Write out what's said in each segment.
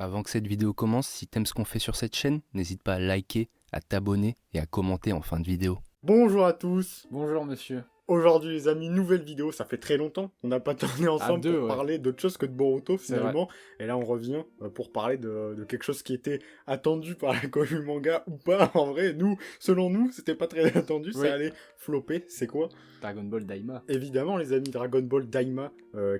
Avant que cette vidéo commence, si t'aimes ce qu'on fait sur cette chaîne, n'hésite pas à liker, à t'abonner et à commenter en fin de vidéo. Bonjour à tous. Bonjour monsieur. Aujourd'hui les amis, nouvelle vidéo, ça fait très longtemps. On n'a pas tourné ensemble deux, pour ouais. parler d'autre chose que de Boruto C'est finalement. Et là on revient pour parler de quelque chose qui était attendu par la communauté manga ou pas. En vrai, selon nous, c'était pas très attendu, Oui. ça allait flopper. C'est quoi? Dragon Ball Daima. Évidemment les amis, Dragon Ball Daima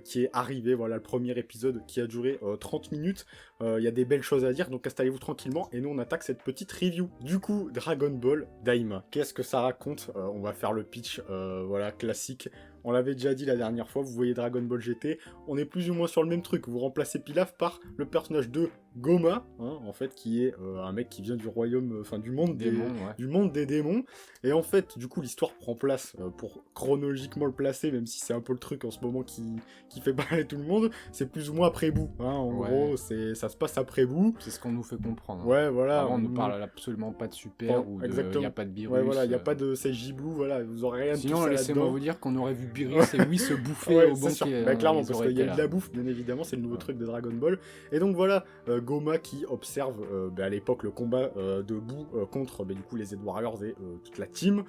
qui est arrivé, voilà le premier épisode qui a duré 30 minutes. Il y a des belles choses à dire, donc installez-vous tranquillement et nous on attaque cette petite review. Du coup, Dragon Ball Daima, qu'est-ce que ça raconte? On va faire le pitch, voilà, classique. On l'avait déjà dit la dernière fois, vous voyez Dragon Ball GT, on est plus ou moins sur le même truc. Vous remplacez Pilaf par le personnage de Goma, hein, en fait, qui est un mec qui vient du royaume, enfin du monde du monde des démons. Et en fait, du coup, l'histoire prend place, pour chronologiquement le placer, même si c'est un peu le truc en ce moment qui fait parler tout le monde, c'est plus ou moins après Boo, hein, en gros, ça se passe après Boo. C'est ce qu'on nous fait comprendre. Ouais, voilà. Avant, on nous parle absolument pas de super ou il n'y a pas de virus. Ouais, voilà, il n'y a pas de Seiji Blue, voilà, vous aurez rien de tout ça. Sinon, laissez-moi vous dire qu'on aurait vu Beerus et Whis se bouffer ouais, au banquet. Bah, clairement, parce qu'il y a de la bouffe, bien évidemment, c'est le nouveau truc de Dragon Ball. Et donc voilà, Goma qui observe à l'époque le combat de Boo contre du coup les Z Warriors et toute la team.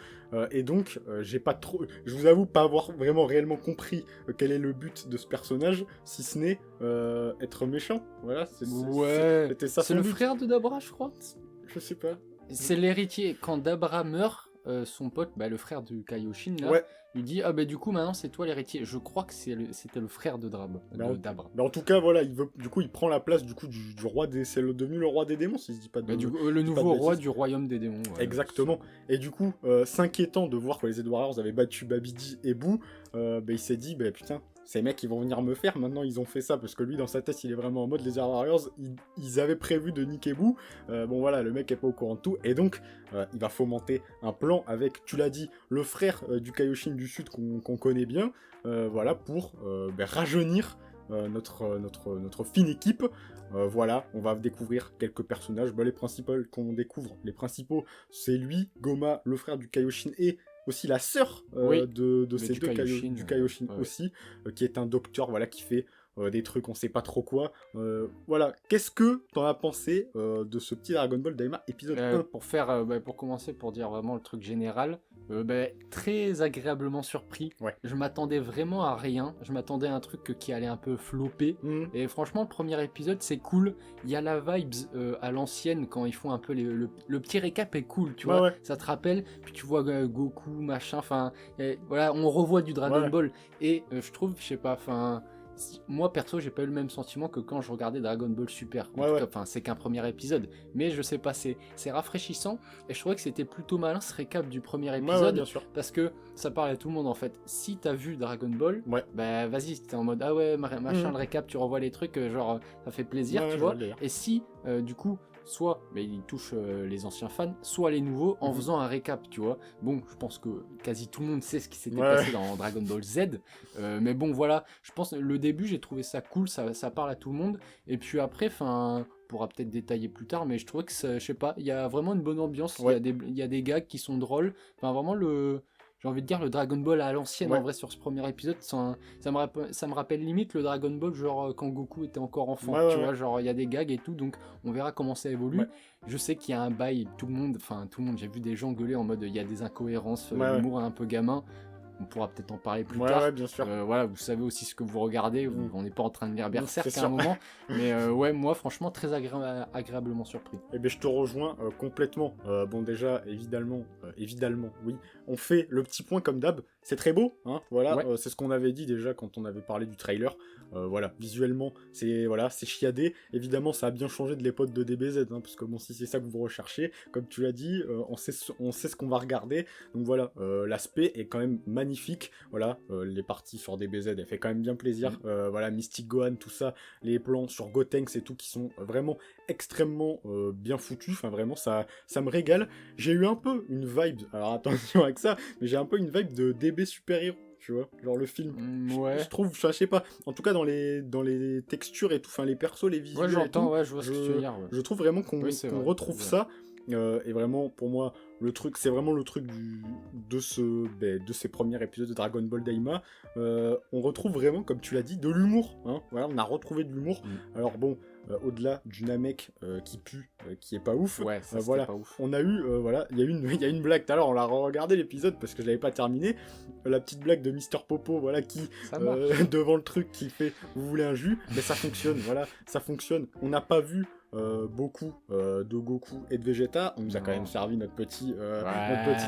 Et donc, j'ai pas trop, je vous avoue pas avoir vraiment réellement compris quel est le but de ce personnage, si ce n'est être méchant. Voilà, c'était ça. C'est le frère de Dabra, je crois. Je sais pas. C'est l'héritier. Quand Dabra meurt, son pote, le frère du Kaioshin, là, il dit ah du coup maintenant c'est toi l'héritier. Je crois que c'était le frère de Dabra. En tout cas voilà, il prend la place du roi des, c'est devenu le roi des démons si je dis pas de. Le nouveau roi du royaume des démons. Ouais, exactement. Et du coup s'inquiétant de voir que les Z Warriors avaient battu Babidi et Boo, il s'est dit putain. Ces mecs, ils vont venir me faire, maintenant ils ont fait ça, parce que lui, dans sa tête, il est vraiment en mode les Warriors, ils avaient prévu de niquer Boo, bon voilà, le mec est pas au courant de tout, et donc, il va fomenter un plan avec, tu l'as dit, le frère du Kaioshin du Sud qu'on connaît bien, voilà, pour rajeunir notre fine équipe. Voilà, on va découvrir quelques personnages, les principaux qu'on découvre, les principaux, c'est lui, Goma, le frère du Kaioshin, et aussi la sœur de ces deux Kaioshin, du Kaioshin aussi, qui est un docteur, voilà, qui fait des trucs, on sait pas trop quoi. Voilà, qu'est-ce que t'en as pensé de ce petit Dragon Ball Daima épisode 1 pour commencer, pour dire vraiment le truc général, très agréablement surpris. Je m'attendais vraiment à rien, je m'attendais à un truc qui allait un peu flopper, et franchement le premier épisode c'est cool, il y a la vibes à l'ancienne quand ils font un peu le petit récap est cool, tu vois, ça te rappelle, puis tu vois Goku, machin, enfin, voilà, on revoit du Dragon Ball, et je trouve, je sais pas, enfin... Moi perso j'ai pas eu le même sentiment que quand je regardais Dragon Ball Super, enfin c'est qu'un premier épisode, mais je sais pas, c'est rafraîchissant, et je trouvais que c'était plutôt malin ce récap du premier épisode, bien sûr. parce que ça parle à tout le monde en fait. Si t'as vu Dragon Ball, vas-y, t'es en mode ah ouais machin, le récap, tu revois les trucs, genre ça fait plaisir, tu vois, et si du coup soit il touche les anciens fans, soit les nouveaux, en faisant un récap, tu vois. Bon, je pense que quasi tout le monde sait ce qui s'était passé dans Dragon Ball Z, mais bon, voilà, je pense le début, j'ai trouvé ça cool, ça parle à tout le monde, et puis après, enfin, on pourra peut-être détailler plus tard, mais je trouvais que, je sais pas, il y a vraiment une bonne ambiance, il y a des gags qui sont drôles, enfin, vraiment j'ai envie de dire le Dragon Ball à l'ancienne en vrai sur ce premier épisode, ça me rappelle limite le Dragon Ball genre quand Goku était encore enfant, tu vois, genre il y a des gags et tout, donc on verra comment ça évolue. Je sais qu'il y a un bail, tout le monde, j'ai vu des gens gueuler en mode il y a des incohérences, l'humour est un peu gamin. On pourra peut-être en parler plus tard. Bien sûr. Voilà, vous savez aussi ce que vous regardez. On n'est pas en train de lire Berserk à un moment. Mais moi, franchement, très agréablement surpris. Eh bien, je te rejoins complètement. Bon, déjà, évidemment, oui. On fait le petit point comme d'hab. C'est très beau, hein. Voilà, c'est ce qu'on avait dit déjà quand on avait parlé du trailer. Voilà, visuellement, c'est chiadé. Évidemment, ça a bien changé de l'époque de DBZ, hein, parce que bon, si c'est ça que vous recherchez, comme tu l'as dit, on sait ce qu'on va regarder. Donc voilà, l'aspect est quand même magnifique. Voilà, les parties sur DBZ, elles fait quand même bien plaisir. Voilà, Mystic Gohan, tout ça, les plans sur Gotenks et tout qui sont vraiment extrêmement bien foutus. Enfin, vraiment, ça me régale. J'ai eu un peu une vibe, alors attention avec ça, mais j'ai un peu une vibe de DB super-héros. Tu vois, genre le film. Je trouve, je sais pas, en tout cas dans les textures et tout, enfin les persos, les visuels. Je vois ce que tu veux dire. Je trouve vraiment qu'on retrouve ça. Et vraiment, pour moi, c'est vraiment le truc de ces premiers épisodes de Dragon Ball Daima. On retrouve vraiment, comme tu l'as dit, de l'humour. Hein. Voilà, on a retrouvé de l'humour. Alors bon, au-delà du Namek qui pue, qui est pas ouf, voilà, pas ouf. On a eu, il y a une blague, tout à l'heure on l'a regardé l'épisode parce que je l'avais pas terminé, la petite blague de Mister Popo, voilà, qui, devant le truc, qui fait « vous voulez un jus ?» Mais ça fonctionne, voilà, ça fonctionne. On n'a pas vu beaucoup de Goku et de Vegeta, on nous a quand même servi notre petit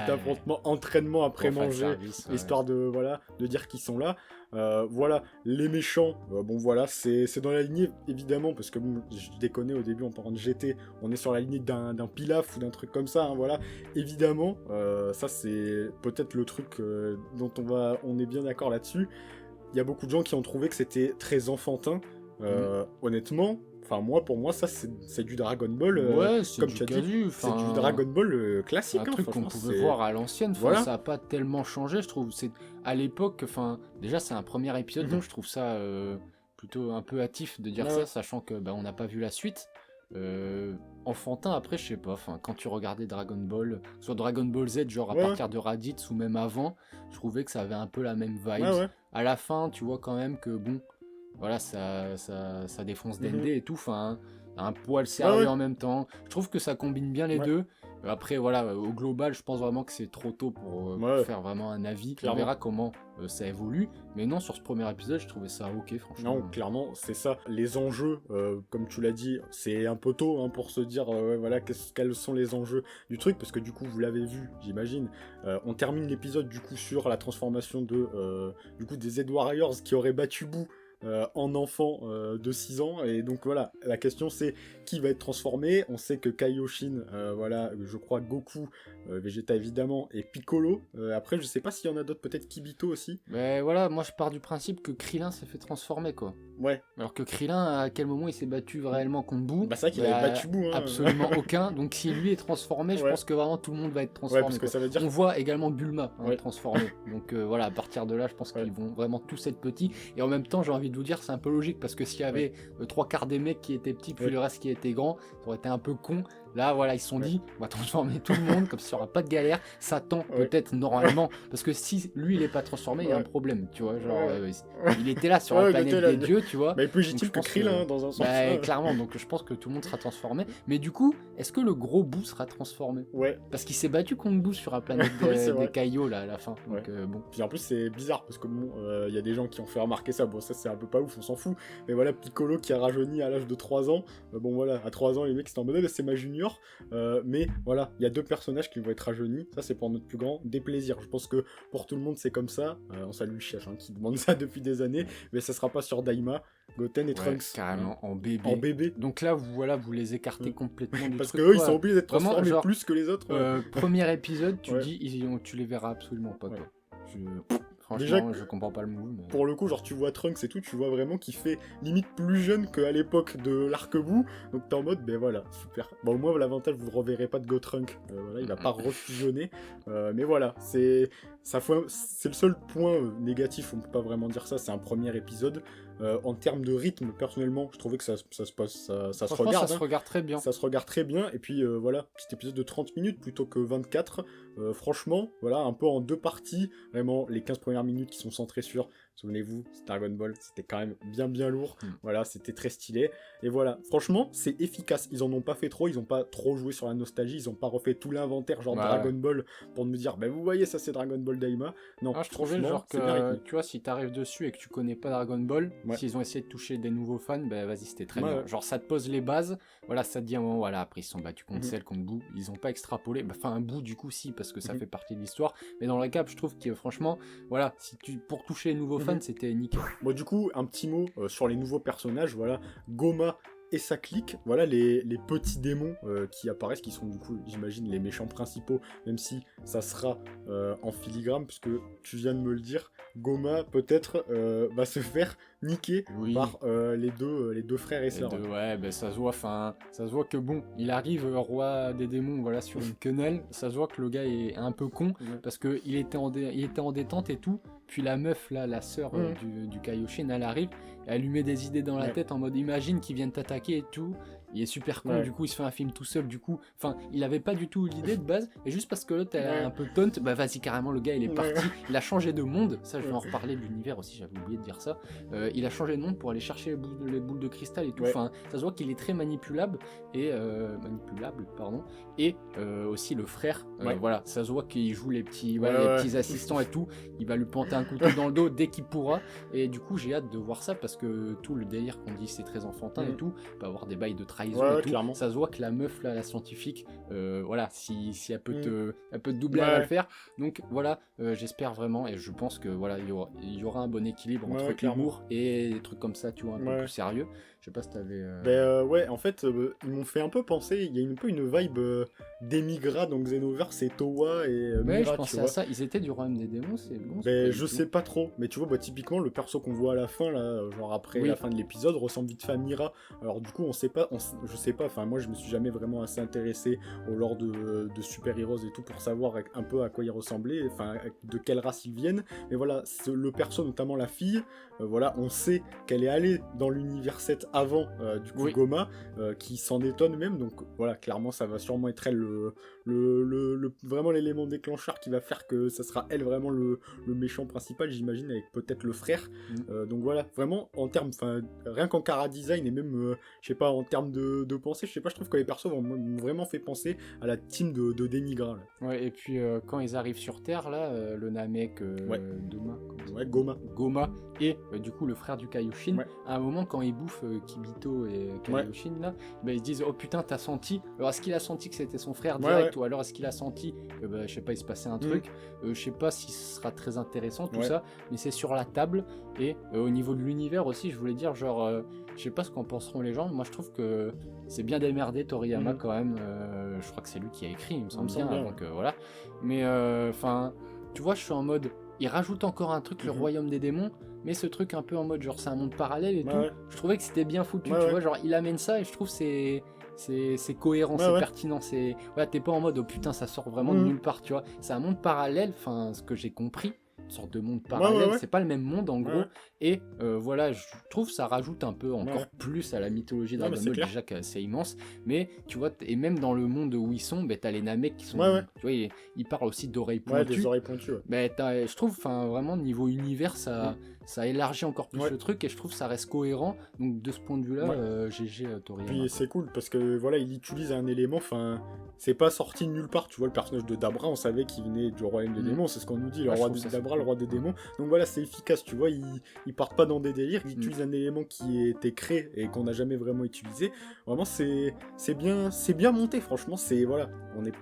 affrontement entraînement après manger, histoire de dire qu'ils sont là. Voilà, les méchants, bon voilà, c'est dans la lignée évidemment, parce que bon, je déconnais au début en parlant de GT, on est sur la lignée d'un Pilaf ou d'un truc comme ça, hein, voilà, évidemment, ça c'est peut-être le truc dont on est bien d'accord là-dessus. Il y a beaucoup de gens qui ont trouvé que c'était très enfantin, honnêtement. Enfin, pour moi, ça, c'est du Dragon Ball, comme tu as dit, c'est du Dragon Ball classique. Un truc qu'on pouvait voir à l'ancienne, ça n'a pas tellement changé, je trouve. À l'époque, déjà, c'est un premier épisode, donc je trouve ça plutôt un peu hâtif de dire ça, sachant que on n'a pas vu la suite. Enfantin, après, je sais pas, quand tu regardais Dragon Ball, soit Dragon Ball Z, genre à partir de Raditz ou même avant, je trouvais que ça avait un peu la même vibe. À la fin, tu vois quand même que, bon, voilà, ça défonce Dende et tout, un poil sérieux en même temps. Je trouve que ça combine bien les deux. Après, voilà, au global, je pense vraiment que c'est trop tôt pour faire vraiment un avis. On verra comment ça évolue. Mais non, sur ce premier épisode, je trouvais ça ok, franchement. Non, clairement, c'est ça. Les enjeux, comme tu l'as dit, c'est un peu tôt pour se dire, voilà, quels sont les enjeux du truc. Parce que du coup, vous l'avez vu, j'imagine. On termine l'épisode, du coup, sur la transformation des Z-Warriors qui auraient battu Boo. En enfant de 6 ans, et donc voilà, la question c'est qui va être transformé. On sait que Kaioshin, voilà, je crois Goku, Vegeta évidemment, et Piccolo. Après, je sais pas s'il y en a d'autres, peut-être Kibito aussi. Mais voilà, moi je pars du principe que Krillin s'est fait transformer, quoi. Ouais. Alors que Krillin, à quel moment il s'est battu réellement contre Boo? Bah c'est vrai qu'il avait battu Boo, hein. Absolument aucun. Donc si lui est transformé, je pense que vraiment tout le monde va être transformé. Parce que ça veut dire... On voit également Bulma transformé. Donc voilà, à partir de là, je pense qu'ils vont vraiment tous être petits. Et en même temps, j'ai envie de vous dire, c'est un peu logique, parce que s'il y avait 3/4 des mecs qui étaient petits, puis le reste qui était grand, ça aurait été un peu con. Là, voilà, ils se sont dit, on va transformer tout le monde, comme ça, il n'y aura pas de galère. Satan, peut-être, normalement, parce que si lui, il n'est pas transformé, il y a un problème, tu vois. Genre, il était là sur la planète des dieux, tu vois. Mais plus légitime que Krillin, dans un sens. Clairement, donc je pense que tout le monde sera transformé. Mais du coup, est-ce que le gros Boo sera transformé? Parce qu'il s'est battu contre Boo sur la planète des Kaio, là, à la fin. Donc, bon. Puis en plus, c'est bizarre, parce que bon, il y a des gens qui ont fait remarquer ça. Bon, ça, c'est un peu pas ouf, on s'en fout. Mais voilà, Piccolo qui a rajeuni à l'âge de 3 ans. Bon, voilà, à 3 ans, les mecs, c'était en mode, c'est ma junior. Mais voilà, il y a 2 personnages qui vont être rajeunis. Ça, c'est pour notre plus grand déplaisir. Je pense que pour tout le monde, c'est comme ça. On salue le chef qui demande ça depuis des années. Mais ça sera pas sur Daima, Goten et Trunks. Carrément, en bébé. Donc là, vous les écartez complètement du parce truc. Parce qu'eux, ils sont obligés d'être transformés genre, plus que les autres. Premier épisode, tu dis, tu les verras absolument pas, quoi. Franchement, je comprends pas le move. Mais... Pour le coup, genre tu vois Trunks et tout, tu vois vraiment qu'il fait limite plus jeune qu'à l'époque de l'arc-bout. Donc t'es en mode, ben voilà, super. Bon, au moins, l'avantage, vous ne reverrez pas de Gotrunk. Voilà, il va pas refusionner. Mais voilà, c'est le seul point négatif, on peut pas vraiment dire ça, c'est un premier épisode. En termes de rythme, personnellement, je trouvais que ça se passe, ça se regarde. Ça se regarde très bien. Ça se regarde très bien. Et puis voilà, petit épisode de 30 minutes plutôt que 24. Franchement, voilà, un peu en 2 parties. Vraiment, les 15 premières minutes qui sont centrées sur, souvenez-vous, Dragon Ball, c'était quand même bien lourd. Voilà, c'était très stylé. Et voilà, franchement, c'est efficace. Ils en ont pas fait trop, ils ont pas trop joué sur la nostalgie, ils ont pas refait tout l'inventaire genre Dragon Ball pour me dire, vous voyez, ça c'est Dragon Ball Daima. Non, je trouvais genre que, tu vois, si t'arrives dessus et que tu connais pas Dragon Ball, s'ils ont essayé de toucher des nouveaux fans, vas-y, c'était très bien. Genre, ça te pose les bases, voilà, ça te dit, voilà, après ils se sont battus contre Cell, contre Boo, ils ont pas extrapolé, un Boo du coup, si, parce que ça fait partie de l'histoire, mais dans le récap, je trouve que franchement, voilà, pour toucher les nouveaux fans, c'était nickel. Bon, du coup, un petit mot sur les nouveaux personnages, voilà, Goma et sa clique, voilà les petits démons qui apparaissent, qui sont du coup, j'imagine, les méchants principaux, même si ça sera en filigrane, puisque tu viens de me le dire, Goma peut-être va se faire niquer par les deux frères et sœurs. Ça se voit que bon, il arrive roi des démons, voilà, sur une quenelle, ça se voit que le gars est un peu con, parce que il était en détente et tout, puis la meuf là, la sœur du Kaioshin, elle arrive, elle lui met des idées dans la tête en mode imagine qu'ils viennent t'attaquer et tout, il est super con, du coup il se fait un film tout seul, du coup, enfin, il avait pas du tout l'idée de base, et juste parce que l'autre elle a un peu taunt, bah vas-y carrément, le gars il est parti, il a changé de monde, ça je vais en reparler de l'univers aussi, j'avais oublié de dire ça, il a changé de monde pour aller chercher les boules de cristal et tout, enfin, ça se voit qu'il est très manipulable, et aussi le frère, voilà, ça se voit qu'il joue les petits, les petits assistants et tout, il va lui planter un couteau dans le dos dès qu'il pourra, et du coup j'ai hâte de voir ça, parce que tout le délire qu'on dit c'est très enfantin et tout, peut avoir des bails de trahison et tout, clairement. Ça se voit que la meuf là, la scientifique, voilà, si elle peut te doubler, elle va le faire, donc voilà, j'espère vraiment, et je pense que voilà, il y aura un bon équilibre entre l'humour et des trucs comme ça, tu vois, un peu plus sérieux. Je sais pas si t'avais... en fait, ils m'ont fait un peu penser, il y a un peu une vibe d'Emigra dans Xenoverse et Towa et Mira, je pensais à ça, ils étaient du royaume des démons, c'est bon. Je sais pas trop, mais tu vois, typiquement, le perso qu'on voit à la fin, là, genre après la fin de l'épisode, ressemble vite fait à Mira. Alors du coup, je sais pas, enfin moi je me suis jamais vraiment assez intéressé au lore de Super Heroes et tout pour savoir un peu à quoi ils ressemblaient, enfin de quelle race ils viennent, mais voilà, le perso, notamment la fille, voilà, on sait qu'elle est allée dans l'univers 7 avant Goma, qui s'en étonne même, donc voilà, clairement ça va sûrement être elle vraiment l'élément déclencheur qui va faire que ça sera elle vraiment le méchant principal, j'imagine, avec peut-être le frère. Donc voilà, vraiment en termes, enfin rien qu'en chara design et même je sais pas, en termes de pensée, je sais pas, je trouve que les persos m'ont vraiment fait penser à la team de Denigra là. Ouais, et puis quand ils arrivent sur Terre là, le Namek Goma et du coup le frère du Kaioshin, à un moment quand ils bouffent Kibito et Kaioshin là, ils se disent oh putain t'as senti, alors est-ce qu'il a senti que c'était son frère direct, ou alors est-ce qu'il a senti je sais pas, il se passait un truc, je sais pas si ce sera très intéressant tout ça, mais c'est sur la table. Et au niveau de l'univers aussi, je voulais dire genre je sais pas ce qu'en penseront les gens, moi je trouve que c'est bien démerdé Toriyama quand même, je crois que c'est lui qui a écrit, il me semble bien, donc voilà, mais enfin tu vois, je suis en mode, il rajoute encore un truc, le royaume des démons, mais ce truc un peu en mode genre c'est un monde parallèle et tout, je trouvais que c'était bien foutu, tu vois, genre il amène ça et je trouve c'est cohérent, c'est pertinent, c'est voilà, t'es pas en mode oh putain ça sort vraiment de nulle part, tu vois, c'est un monde parallèle, enfin ce que j'ai compris, une sorte de monde parallèle, c'est pas le même monde en gros, et voilà, je trouve ça rajoute un peu encore plus à la mythologie de Dragon Ball, déjà que c'est immense, mais tu vois, et même dans le monde où ils sont, t'as les Namek qui sont, tu vois, ils parlent aussi d'oreilles pointues, des oreilles pointues, je trouve, enfin vraiment niveau univers, ça élargit encore plus le truc, et je trouve que ça reste cohérent, donc de ce point de vue là, GG Toriyama. Puis c'est cool parce que voilà, il utilise un élément, enfin c'est pas sorti de nulle part, tu vois, le personnage de Dabra, on savait qu'il venait du royaume des démons, c'est ce qu'on nous dit, le roi de Dabra, le roi des démons, donc voilà, c'est efficace, tu vois, ils partent pas dans des délires, ils utilisent un élément qui était créé et qu'on n'a jamais vraiment utilisé, vraiment c'est bien monté, franchement, c'est voilà,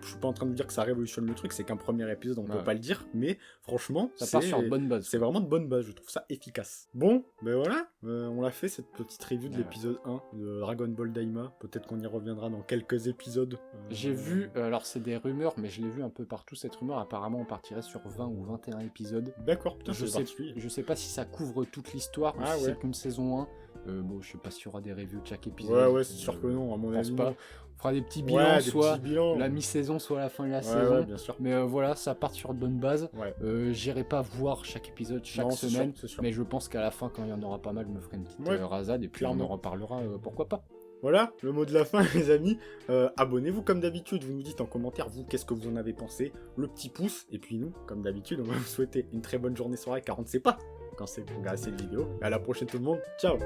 je suis pas en train de dire que ça révolutionne le truc, c'est qu'un premier épisode, on peut pas le dire, mais franchement, ça part sur de bonne base, c'est vraiment de bonne base, je trouve ça efficace. Bon, voilà, on l'a fait, cette petite review de l'épisode 1 de Dragon Ball Daima, peut-être qu'on y reviendra dans quelques épisodes. J'ai vu, alors c'est des rumeurs, mais je l'ai vu un peu partout cette rumeur, apparemment on partirait sur 20 ou 21 épisodes. D'accord, putain, je sais pas si ça couvre toute l'histoire, ou si c'est qu'une saison 1, bon je sais pas s'il y aura des reviews de chaque épisode. Ouais, c'est sûr que non, à mon avis pas. On fera des petits bilans, soit la mi-saison, soit la fin de la saison. Bien sûr. Mais voilà, ça part sur de bonnes bases. J'irai pas voir chaque épisode chaque semaine, sûr. Mais je pense qu'à la fin, quand il y en aura pas mal, je me ferai une petite rasade et puis on en reparlera, pourquoi pas. Voilà, le mot de la fin les amis, abonnez-vous comme d'habitude, vous nous dites en commentaire, vous, qu'est-ce que vous en avez pensé, le petit pouce, et puis nous, comme d'habitude, on va vous souhaiter une très bonne journée, soirée, car on ne sait pas quand c'est pour regarder cette vidéo. À la prochaine tout le monde, ciao.